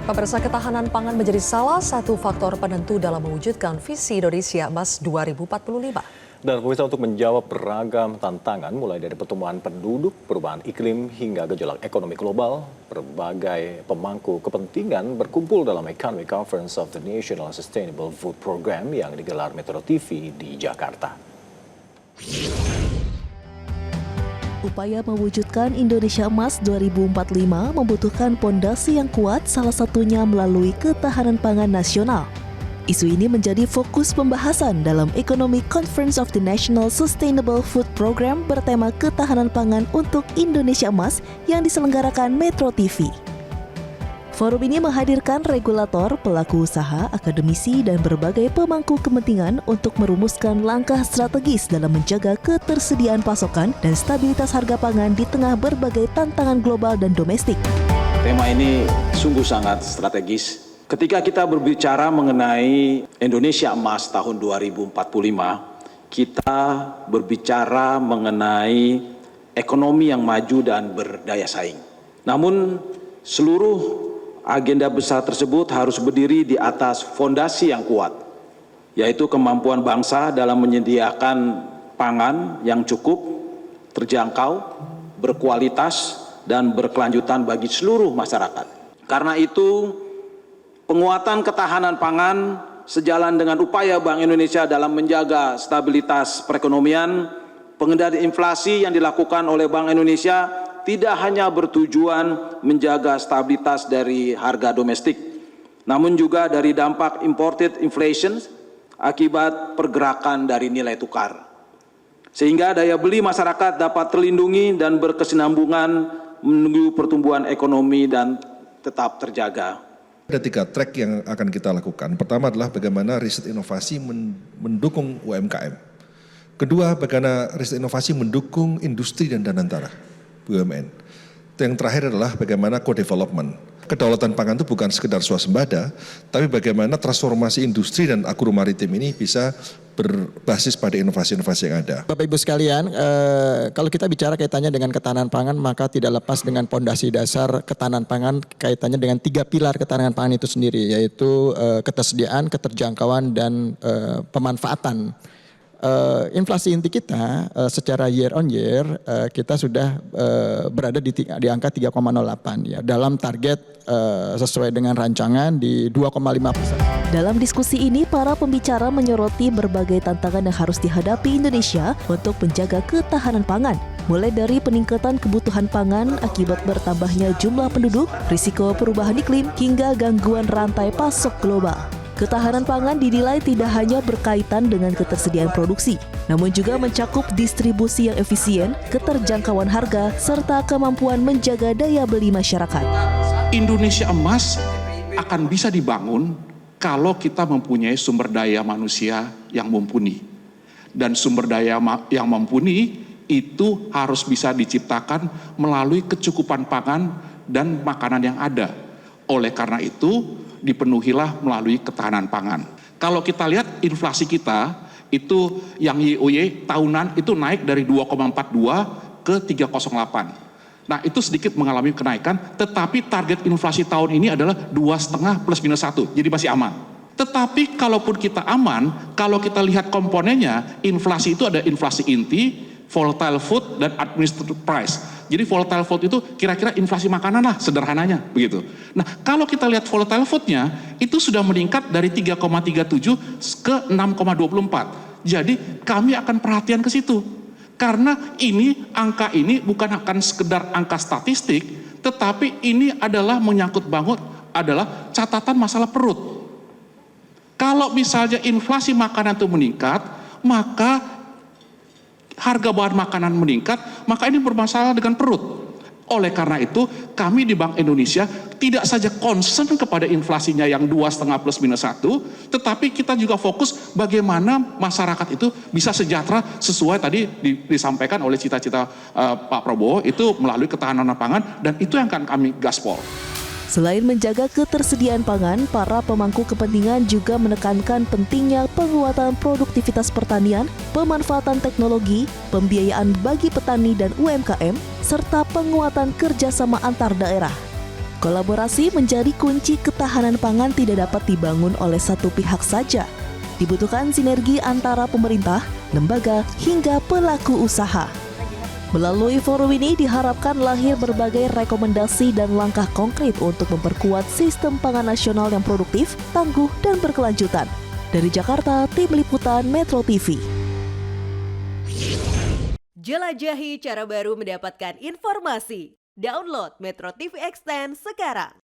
Pemirsa, ketahanan pangan menjadi salah satu faktor penentu dalam mewujudkan visi Indonesia Emas 2045. Dan pemirsa, untuk menjawab beragam tantangan mulai dari pertumbuhan penduduk, perubahan iklim hingga gejolak ekonomi global, berbagai pemangku kepentingan berkumpul dalam Economic Conference of the National Sustainable Food Program yang digelar Metro TV di Jakarta. Upaya mewujudkan Indonesia Emas 2045 membutuhkan pondasi yang kuat, salah satunya melalui ketahanan pangan nasional. Isu ini menjadi fokus pembahasan dalam Economic Conference of the National Sustainable Food Program bertema ketahanan pangan untuk Indonesia Emas yang diselenggarakan Metro TV. Forum ini menghadirkan regulator, pelaku usaha, akademisi, dan berbagai pemangku kepentingan untuk merumuskan langkah strategis dalam menjaga ketersediaan pasokan dan stabilitas harga pangan di tengah berbagai tantangan global dan domestik. Tema ini sungguh sangat strategis. Ketika kita berbicara mengenai Indonesia Emas tahun 2045, kita berbicara mengenai ekonomi yang maju dan berdaya saing. Namun seluruh agenda besar tersebut harus berdiri di atas fondasi yang kuat, yaitu kemampuan bangsa dalam menyediakan pangan yang cukup, terjangkau, berkualitas, dan berkelanjutan bagi seluruh masyarakat. Karena itu, penguatan ketahanan pangan sejalan dengan upaya Bank Indonesia dalam menjaga stabilitas perekonomian, pengendalian inflasi yang dilakukan oleh Bank Indonesia tidak hanya bertujuan menjaga stabilitas dari harga domestik, namun juga dari dampak imported inflation akibat pergerakan dari nilai tukar. Sehingga daya beli masyarakat dapat terlindungi dan berkesinambungan menuju pertumbuhan ekonomi dan tetap terjaga. Ada 3 track yang akan kita lakukan. Pertama adalah bagaimana riset inovasi mendukung UMKM. Kedua, bagaimana riset inovasi mendukung industri dan danantara, BUMN. Yang terakhir adalah bagaimana co-development. Kedaulatan pangan itu bukan sekedar swasembada, tapi bagaimana transformasi industri dan agromaritim ini bisa berbasis pada inovasi-inovasi yang ada. Bapak Ibu sekalian, kalau kita bicara kaitannya dengan ketahanan pangan, maka tidak lepas dengan pondasi dasar ketahanan pangan kaitannya dengan 3 pilar ketahanan pangan itu sendiri, yaitu ketersediaan, keterjangkauan, dan pemanfaatan. Inflasi inti kita secara year on year kita sudah berada di angka 3,08 ya, dalam target sesuai dengan rancangan di 2,5%. Dalam diskusi ini, para pembicara menyoroti berbagai tantangan yang harus dihadapi Indonesia untuk menjaga ketahanan pangan, mulai dari peningkatan kebutuhan pangan akibat bertambahnya jumlah penduduk, risiko perubahan iklim, hingga gangguan rantai pasok global. Ketahanan pangan dinilai tidak hanya berkaitan dengan ketersediaan produksi, namun juga mencakup distribusi yang efisien, keterjangkauan harga, serta kemampuan menjaga daya beli masyarakat. Indonesia Emas akan bisa dibangun kalau kita mempunyai sumber daya manusia yang mumpuni. Dan sumber daya yang mumpuni itu harus bisa diciptakan melalui kecukupan pangan dan makanan yang ada. Oleh karena itu, dipenuhilah melalui ketahanan pangan. Kalau kita lihat inflasi kita itu yang YoY tahunan itu naik dari 2,42 ke 3,08. Nah, itu sedikit mengalami kenaikan, tetapi target inflasi tahun ini adalah 2,5 plus minus 1, jadi masih aman. Tetapi kalaupun kita aman, kalau kita lihat komponennya, inflasi itu ada inflasi inti, volatile food, dan administered price. Jadi volatile food itu kira-kira inflasi makanan lah sederhananya begitu. Nah, kalau kita lihat volatile foodnya itu sudah meningkat dari 3,37 ke 6,24. Jadi kami akan perhatian ke situ. Karena ini angka ini bukan akan sekedar angka statistik, tetapi ini adalah menyangkut banget adalah catatan masalah perut. Kalau misalnya inflasi makanan itu meningkat, maka harga bahan makanan meningkat, maka ini bermasalah dengan perut. Oleh karena itu, kami di Bank Indonesia tidak saja concern kepada inflasinya yang 2,5 plus minus 1, tetapi kita juga fokus bagaimana masyarakat itu bisa sejahtera sesuai tadi disampaikan oleh cita-cita Pak Prabowo itu melalui ketahanan pangan, dan itu yang akan kami gaspol. Selain menjaga ketersediaan pangan, para pemangku kepentingan juga menekankan pentingnya penguatan produktivitas pertanian, pemanfaatan teknologi, pembiayaan bagi petani dan UMKM, serta penguatan kerjasama antar daerah. Kolaborasi menjadi kunci ketahanan pangan tidak dapat dibangun oleh satu pihak saja. Dibutuhkan sinergi antara pemerintah, lembaga, hingga pelaku usaha. Melalui forum ini diharapkan lahir berbagai rekomendasi dan langkah konkret untuk memperkuat sistem pangan nasional yang produktif, tangguh, dan berkelanjutan. Dari Jakarta, Tim Liputan Metro TV. Jelajahi cara baru mendapatkan informasi. Download Metro TV Extend sekarang.